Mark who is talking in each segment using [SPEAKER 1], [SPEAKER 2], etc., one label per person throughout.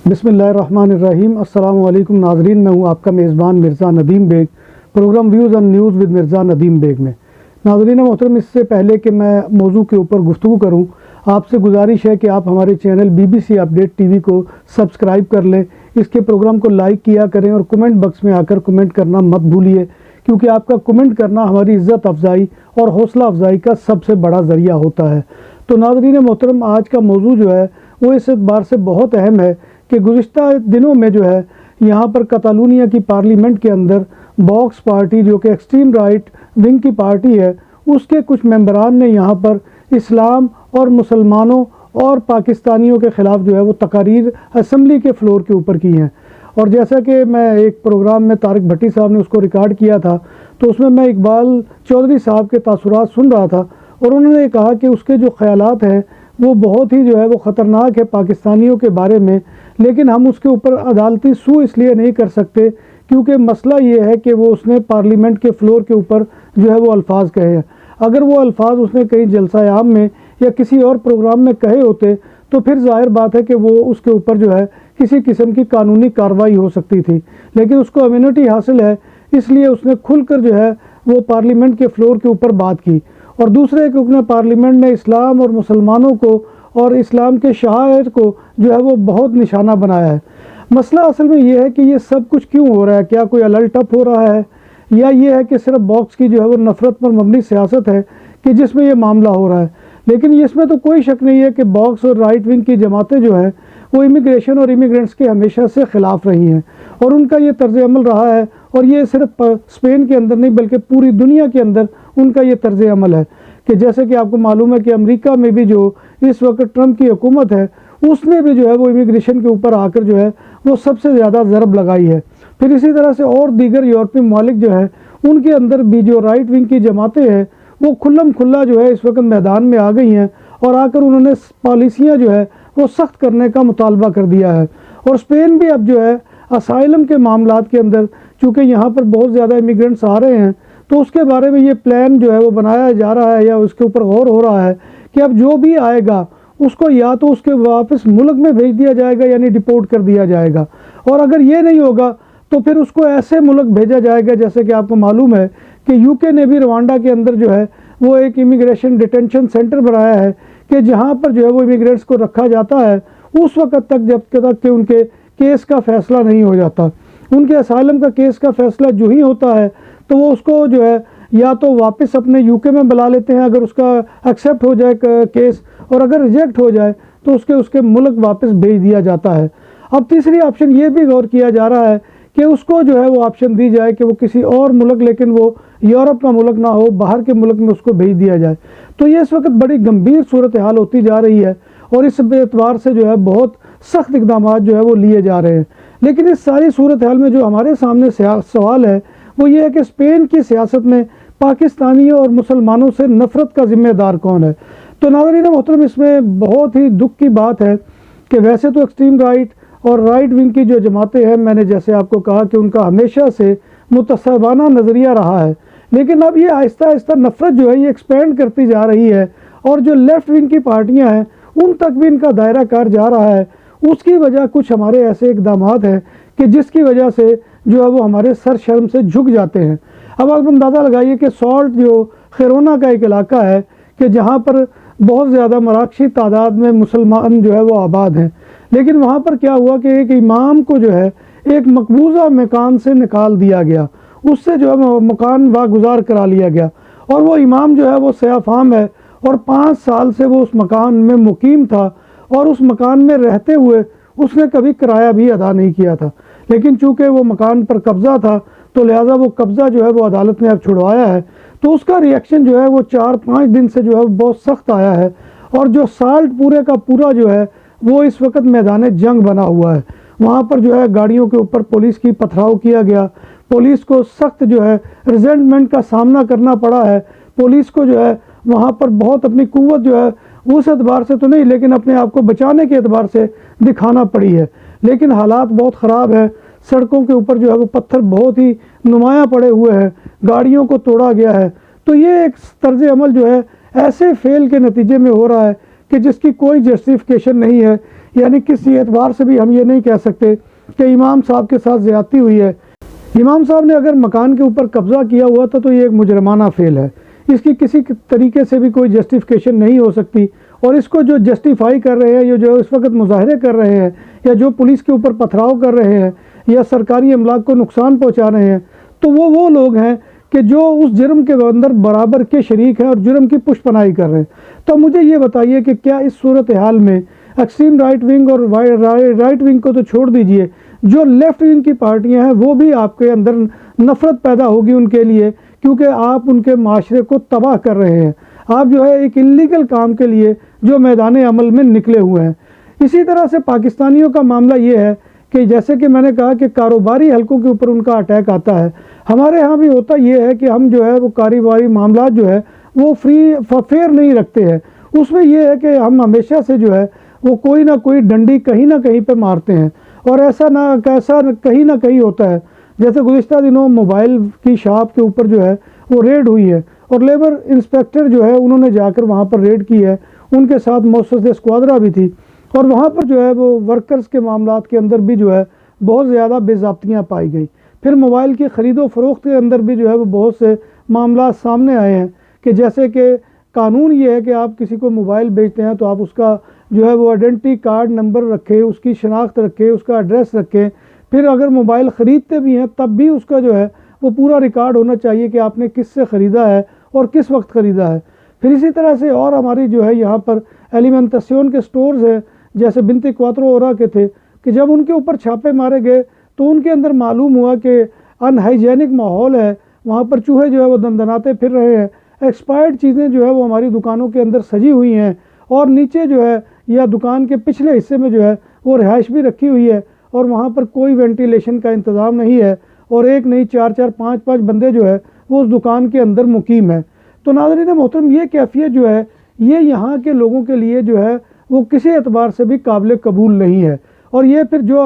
[SPEAKER 1] بسم اللہ الرحمن الرحیم۔ السلام علیکم ناظرین، میں ہوں آپ کا میزبان Mirza Nadeem Baig, programme views and news with Mirza Nadeem Baig میں۔ ناظرین محترم، اس سے پہلے کہ میں موضوع کے اوپر گفتگو کروں، آپ سے گزارش ہے کہ آپ ہمارے channel BBC update T V کو سبسکرائب کر لیں، اس کے پروگرام کو لائک کیا کریں اور کمنٹ باکس میں آ کر کمنٹ کرنا مت بھولیے، کیونکہ آپ کا کمنٹ کرنا ہماری عزت افزائی اور حوصلہ افزائی کا سب سے بڑا ذریعہ ہوتا ہے۔ تو ناظرین محترم، آج کا موضوع جو ہے وہ اس اعتبار سے بہت اہم ہے کہ گزشتہ دنوں میں جو ہے یہاں پر کتالونیہ کی پارلیمنٹ کے اندر باکس پارٹی، جو کہ ایکسٹریم رائٹ ونگ کی پارٹی ہے، اس کے کچھ ممبران نے یہاں پر اسلام اور مسلمانوں اور پاکستانیوں کے خلاف جو ہے وہ تقاریر اسمبلی کے فلور کے اوپر کی ہیں۔ اور جیسا کہ میں ایک پروگرام میں طارق بھٹی صاحب نے اس کو ریکارڈ کیا تھا، تو اس میں اقبال چودھری صاحب کے تاثرات سن رہا تھا، اور انہوں نے کہا کہ اس کے جو خیالات ہیں وہ بہت ہی جو ہے وہ خطرناک ہے پاکستانیوں کے بارے میں، لیکن ہم اس کے اوپر عدالتی سو اس لیے نہیں کر سکتے کیونکہ مسئلہ یہ ہے کہ وہ اس نے پارلیمنٹ کے فلور کے اوپر جو ہے وہ الفاظ کہے ہیں۔ اگر وہ الفاظ اس نے کہیں جلسہ عام میں یا کسی اور پروگرام میں کہے ہوتے تو پھر ظاہر بات ہے کہ وہ اس کے اوپر جو ہے کسی قسم کی قانونی کارروائی ہو سکتی تھی، لیکن اس کو امیونٹی حاصل ہے، اس لیے اس نے کھل کر جو ہے وہ پارلیمنٹ کے فلور کے اوپر بات کی۔ اور دوسرے ایک رکن پارلیمنٹ نے اسلام اور مسلمانوں کو اور اسلام کے شعائر کو جو ہے وہ بہت نشانہ بنایا ہے۔ مسئلہ اصل میں یہ ہے کہ یہ سب کچھ کیوں ہو رہا ہے؟ کیا کوئی الٹ اپ ہو رہا ہے، یا یہ ہے کہ صرف باکس کی جو ہے وہ نفرت پر مبنی سیاست ہے کہ جس میں یہ معاملہ ہو رہا ہے؟ لیکن اس میں تو کوئی شک نہیں ہے کہ باکس اور رائٹ ونگ کی جماعتیں جو ہیں وہ امیگریشن اور امیگرینٹس کے ہمیشہ سے خلاف رہی ہیں، اور ان کا یہ طرز عمل رہا ہے، اور یہ صرف اسپین کے اندر نہیں بلکہ پوری دنیا کے اندر ان کا یہ طرز عمل ہے کہ جیسے کہ آپ کو معلوم ہے کہ امریکہ میں بھی جو اس وقت ٹرمپ کی حکومت ہے، اس نے بھی جو ہے وہ امیگریشن کے اوپر آ کر جو ہے وہ سب سے زیادہ ضرب لگائی ہے۔ پھر اسی طرح سے اور دیگر یورپی ممالک جو ہیں ان کے اندر بھی جو رائٹ ونگ کی جماعتیں ہیں وہ کھلم کھلا جو ہے اس وقت میدان میں آ گئی ہیں، اور آ کر انہوں نے پالیسیاں جو ہے وہ سخت کرنے کا مطالبہ کر دیا ہے۔ اور اسپین بھی اب جو ہے اسائلم کے معاملات کے اندر، چونکہ یہاں پر بہت زیادہ امیگرینٹس آ رہے ہیں، تو اس کے بارے میں یہ پلان جو ہے وہ بنایا جا رہا ہے یا اس کے اوپر غور ہو رہا ہے کہ اب جو بھی آئے گا اس کو یا تو اس کے واپس ملک میں بھیج دیا جائے گا یعنی ڈیپورٹ کر دیا جائے گا، اور اگر یہ نہیں ہوگا تو پھر اس کو ایسے ملک بھیجا جائے گا جیسے کہ آپ کو معلوم ہے کہ UK نے بھی روانڈا کے اندر جو ہے وہ ایک امیگریشن ڈیٹینشن سینٹر بنایا ہے کہ جہاں پر جو ہے وہ امیگرینٹس کو رکھا جاتا ہے اس وقت تک جب تک کہ ان کے کیس کا فیصلہ نہیں ہو جاتا۔ ان کے اسائلم کا کیس کا فیصلہ جو ہی ہوتا ہے تو وہ اس کو جو ہے یا تو واپس اپنے UK میں بلا لیتے ہیں اگر اس کا ایکسیپٹ ہو جائے کیس، اور اگر ریجیکٹ ہو جائے تو اس کے ملک واپس بھیج دیا جاتا ہے۔ اب تیسری آپشن یہ بھی غور کیا جا رہا ہے کہ اس کو جو ہے وہ آپشن دی جائے کہ وہ کسی اور ملک، لیکن وہ یورپ کا ملک نہ ہو، باہر کے ملک میں اس کو بھیج دیا جائے۔ تو یہ اس وقت بڑی گمبھیر صورتحال ہوتی جا رہی ہے، اور اس اعتبار سے جو ہے بہت سخت اقدامات جو ہے وہ لیے جا رہے ہیں۔ لیکن اس ساری صورتحال میں جو ہمارے سامنے سوال ہے وہ یہ ہے کہ اسپین کی سیاست میں پاکستانیوں اور مسلمانوں سے نفرت کا ذمہ دار کون ہے؟ تو ناظرین محترم، اس میں بہت ہی دکھ کی بات ہے کہ ویسے تو ایکسٹریم رائٹ اور رائٹ ونگ کی جو جماعتیں ہیں، میں نے جیسے آپ کو کہا کہ ان کا ہمیشہ سے متصابانہ نظریہ رہا ہے، لیکن اب یہ آہستہ آہستہ نفرت جو ہے یہ ایکسپینڈ کرتی جا رہی ہے، اور جو لیفٹ ونگ کی پارٹیاں ہیں ان تک بھی ان کا دائرہ کار جا رہا ہے۔ اس کی وجہ کچھ ہمارے ایسے اقدامات ہیں کہ جس کی وجہ سے جو ہے وہ ہمارے سر شرم سے جھک جاتے ہیں۔ اب آپ اندازہ لگائیے کہ سالٹ جو خیرونا کا ایک علاقہ ہے کہ جہاں پر بہت زیادہ مراکشی تعداد میں مسلمان جو ہے وہ آباد ہیں، لیکن وہاں پر کیا ہوا کہ ایک امام کو جو ہے ایک مقبوضہ مکان سے نکال دیا گیا، اس سے جو ہے مکان واگزار کرا لیا گیا، اور وہ امام جو ہے وہ سیاہ فام ہے، اور 5 سال سے وہ اس مکان میں مقیم تھا، اور اس مکان میں رہتے ہوئے اس نے کبھی کرایہ بھی ادا نہیں کیا تھا، لیکن چونکہ وہ مکان پر قبضہ تھا تو لہٰذا وہ قبضہ جو ہے وہ عدالت نے اب چھڑوایا ہے۔ تو اس کا ریئیکشن جو ہے وہ 4-5 دن سے جو ہے بہت سخت آیا ہے، اور جو سالٹ پورے کا پورا جو ہے وہ اس وقت میدان جنگ بنا ہوا ہے۔ وہاں پر جو ہے گاڑیوں کے اوپر پولیس کی پتھراؤ کیا گیا، پولیس کو سخت جو ہے ریزنٹمنٹ کا سامنا کرنا پڑا ہے، پولیس کو جو ہے وہاں پر بہت اپنی قوت جو ہے اس اعتبار سے تو نہیں لیکن اپنے آپ کو بچانے کے اعتبار سے دکھانا پڑی ہے، لیکن حالات بہت خراب ہے۔ سڑکوں کے اوپر جو ہے وہ پتھر بہت ہی نمایاں پڑے ہوئے ہیں، گاڑیوں کو توڑا گیا ہے۔ تو یہ ایک طرز عمل جو ہے ایسے فیل کے نتیجے میں ہو رہا ہے کہ جس کی کوئی جسٹیفیکیشن نہیں ہے۔ یعنی کسی اعتبار سے بھی ہم یہ نہیں کہہ سکتے کہ امام صاحب کے ساتھ زیادتی ہوئی ہے۔ امام صاحب نے اگر مکان کے اوپر قبضہ کیا ہوا تھا تو یہ ایک مجرمانہ فعل ہے، اس کی کسی طریقے سے بھی کوئی جسٹیفیکیشن نہیں ہو سکتی، اور اس کو جو جسٹیفائی کر رہے ہیں، یہ جو اس وقت مظاہرے کر رہے ہیں، یا جو پولیس کے اوپر پتھراؤ کر رہے ہیں، یا سرکاری املاک کو نقصان پہنچا رہے ہیں، تو وہ لوگ ہیں کہ جو اس جرم کے اندر برابر کے شریک ہیں اور جرم کی پشت پناہی کر رہے ہیں۔ تو مجھے یہ بتائیے کہ کیا اس صورتحال میں ایکسٹریم رائٹ ونگ اور رائٹ ونگ کو تو چھوڑ دیجئے، جو لیفٹ ونگ کی پارٹیاں ہیں وہ بھی آپ کے اندر نفرت پیدا ہوگی ان کے لیے، کیونکہ آپ ان کے معاشرے کو تباہ کر رہے ہیں، آپ جو ہے ایک انلیگل کام کے لیے جو میدان عمل میں نکلے ہوئے ہیں۔ اسی طرح سے پاکستانیوں کا معاملہ یہ ہے کہ جیسے کہ میں نے کہا کہ کاروباری حلقوں کے اوپر ان کا اٹیک آتا ہے، ہمارے ہاں بھی ہوتا یہ ہے کہ ہم جو ہے وہ کاروباری معاملات جو ہے وہ فیئر نہیں رکھتے ہیں، اس میں یہ ہے کہ ہم ہمیشہ سے جو ہے وہ کوئی نہ کوئی ڈنڈی کہیں نہ کہیں پہ مارتے ہیں، اور ایسا کہیں نہ کہیں ہوتا ہے۔ جیسے گزشتہ دنوں موبائل کی شاپ کے اوپر جو ہے وہ ریڈ ہوئی ہے، اور لیبر انسپیکٹر جو ہے انہوں نے جا کر وہاں پر ریڈ کی ہے، ان کے ساتھ موسس اسکوادرا بھی تھی، اور وہاں پر جو ہے وہ ورکرز کے معاملات کے اندر بھی جو ہے بہت زیادہ بے ضابطگیاں پائی گئی۔ پھر موبائل کی خرید و فروخت کے اندر بھی جو ہے وہ بہت سے معاملات سامنے آئے ہیں، کہ جیسے کہ قانون یہ ہے کہ آپ کسی کو موبائل بیچتے ہیں تو آپ اس کا جو ہے وہ آئیڈینٹی کارڈ نمبر رکھیں، اس کی شناخت رکھیں، اس کا ایڈریس رکھیں، پھر اگر موبائل خریدتے بھی ہیں تب بھی اس کا جو ہے وہ پورا ریکارڈ ہونا چاہیے کہ آپ نے کس سے خریدا ہے اور کس وقت خریدا ہے۔ پھر اسی طرح سے اور ہماری جو ہے یہاں پر ایلیمنٹیشن کے سٹورز ہیں، جیسے بنتی کواترو اورا کے تھے، کہ جب ان کے اوپر چھاپے مارے گئے تو ان کے اندر معلوم ہوا کہ ان ہائیجینک ماحول ہے، وہاں پر چوہے جو ہے وہ دندناتے پھر رہے ہیں، ایکسپائرڈ چیزیں جو ہے وہ ہماری دکانوں کے اندر سجی ہوئی ہیں، اور نیچے جو ہے یا دکان کے پچھلے حصے میں جو ہے وہ رہائش بھی رکھی ہوئی ہے، اور وہاں پر کوئی وینٹیلیشن کا انتظام نہیں ہے، اور ایک نہیں 4 5 بندے جو ہے وہ اس دکان کے اندر مقیم ہیں۔ تو ناظرین محترم، یہ کیفیت جو ہے یہ یہاں کے لوگوں کے لیے جو ہے وہ کسی اعتبار سے بھی قابل قبول نہیں ہے، اور یہ پھر جو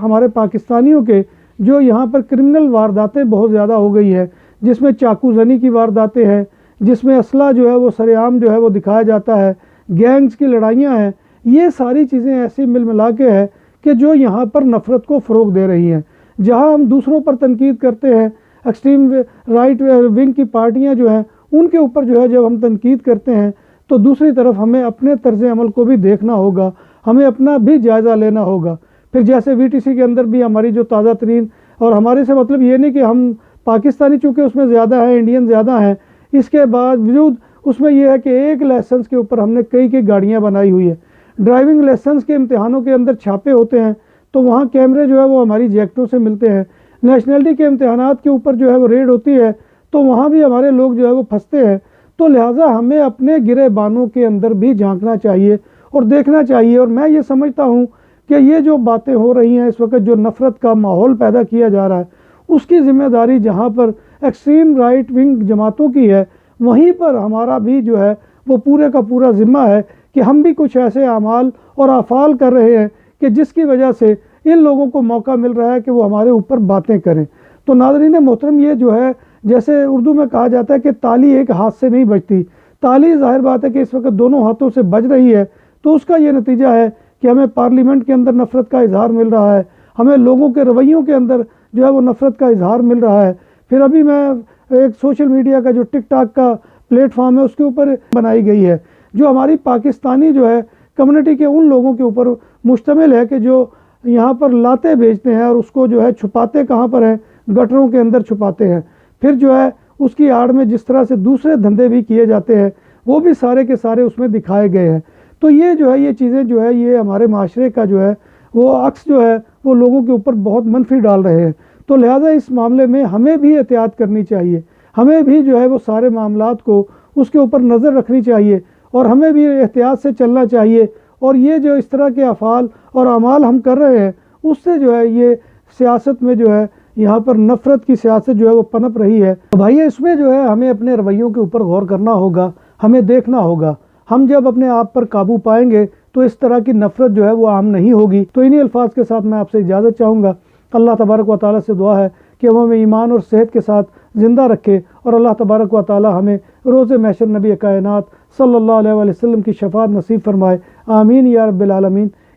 [SPEAKER 1] ہمارے پاکستانیوں کے جو یہاں پر کرمنل وارداتیں بہت زیادہ ہو گئی ہے، جس میں چاقو زنی کی وارداتیں ہیں، جس میں اسلحہ جو ہے وہ سر عام جو ہے وہ دکھایا جاتا ہے، گینگز کی لڑائیاں ہیں، یہ ساری چیزیں ایسی مل ملا کے ہے کہ جو یہاں پر نفرت کو فروغ دے رہی ہیں۔ جہاں ہم دوسروں پر تنقید کرتے ہیں، ایکسٹریم رائٹ ونگ کی پارٹیاں جو ہیں ان کے اوپر جو ہے جب ہم تنقید کرتے ہیں تو دوسری طرف ہمیں اپنے طرز عمل کو بھی دیکھنا ہوگا، ہمیں اپنا بھی جائزہ لینا ہوگا۔ پھر جیسے VTC کے اندر بھی ہماری جو تازہ ترین، اور ہمارے سے مطلب یہ نہیں کہ ہم پاکستانی چونکہ اس میں زیادہ ہیں، انڈین زیادہ ہیں، اس کے باوجود اس میں یہ ہے کہ ایک لائسنس کے اوپر ہم نے کئی گاڑیاں بنائی ہوئی ہے۔ ڈرائیونگ لائسنس کے امتحانوں کے اندر چھاپے ہوتے ہیں تو وہاں کیمرے جو ہے وہ ہماری جیکٹوں سے ملتے ہیں، نیشنلٹی کے امتحانات کے اوپر جو ہے وہ ریڈ ہوتی ہے تو وہاں بھی ہمارے لوگ جو ہے وہ پھنستے ہیں۔ تو لہٰذا ہمیں اپنے گرے بانوں کے اندر بھی جھانکنا چاہیے اور دیکھنا چاہیے، اور میں یہ سمجھتا ہوں کہ یہ جو باتیں ہو رہی ہیں اس وقت، جو نفرت کا ماحول پیدا کیا جا رہا ہے، اس کی ذمہ داری جہاں پر ایکسٹریم رائٹ ونگ جماعتوں کی ہے، وہیں پر ہمارا بھی جو ہے وہ پورے کا پورا ذمہ ہے کہ ہم بھی کچھ ایسے اعمال اور افعال کر رہے ہیں کہ جس کی وجہ سے ان لوگوں کو موقع مل رہا ہے کہ وہ ہمارے اوپر باتیں کریں۔ تو ناظرین محترم، یہ جو ہے جیسے اردو میں کہا جاتا ہے کہ تالی ایک ہاتھ سے نہیں بجتی، تالی ظاہر بات ہے کہ اس وقت دونوں ہاتھوں سے بج رہی ہے، تو اس کا یہ نتیجہ ہے کہ ہمیں پارلیمنٹ کے اندر نفرت کا اظہار مل رہا ہے، ہمیں لوگوں کے رویوں کے اندر جو ہے وہ نفرت کا اظہار مل رہا ہے۔ پھر ابھی میں ایک سوشل میڈیا کا جو ٹک ٹاک کا پلیٹ فارم ہے اس کے اوپر بنائی گئی ہے، جو ہماری پاکستانی جو ہے کمیونٹی کے ان لوگوں کے اوپر مشتمل ہے کہ جو یہاں پر لاتے بیچتے ہیں اور اس کو جو ہے چھپاتے کہاں پر ہیں، گٹروں کے اندر چھپاتے ہیں، پھر جو ہے اس کی آڑ میں جس طرح سے دوسرے دھندے بھی کیے جاتے ہیں وہ بھی سارے کے سارے اس میں دکھائے گئے ہیں۔ تو یہ جو ہے یہ چیزیں جو ہے یہ ہمارے معاشرے کا جو ہے وہ عکس جو ہے وہ لوگوں کے اوپر بہت منفی ڈال رہے ہیں۔ تو لہٰذا اس معاملے میں ہمیں بھی احتیاط کرنی چاہیے، ہمیں بھی جو ہے وہ سارے معاملات کو اس کے اوپر نظر رکھنی چاہیے، اور ہمیں بھی احتیاط سے چلنا چاہیے، اور یہ جو اس طرح کے افعال اور اعمال ہم کر رہے ہیں اس سے جو ہے یہ سیاست میں جو ہے یہاں پر نفرت کی سیاست جو ہے وہ پنپ رہی ہے۔ بھائی اس میں جو ہے ہمیں اپنے رویوں کے اوپر غور کرنا ہوگا، ہمیں دیکھنا ہوگا، ہم جب اپنے آپ پر قابو پائیں گے تو اس طرح کی نفرت جو ہے وہ عام نہیں ہوگی۔ تو انہی الفاظ کے ساتھ میں آپ سے اجازت چاہوں گا۔ اللہ تبارک و تعالیٰ سے دعا ہے کہ وہ ہمیں ایمان اور صحت کے ساتھ زندہ رکھے، اور اللہ تبارک و تعالیٰ ہمیں روز محشر نبی کائنات صلی اللہ علیہ وسلم کی شفاعت نصیب فرمائے، آمین یا رب العالمین۔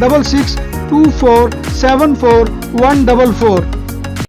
[SPEAKER 1] 6624741144।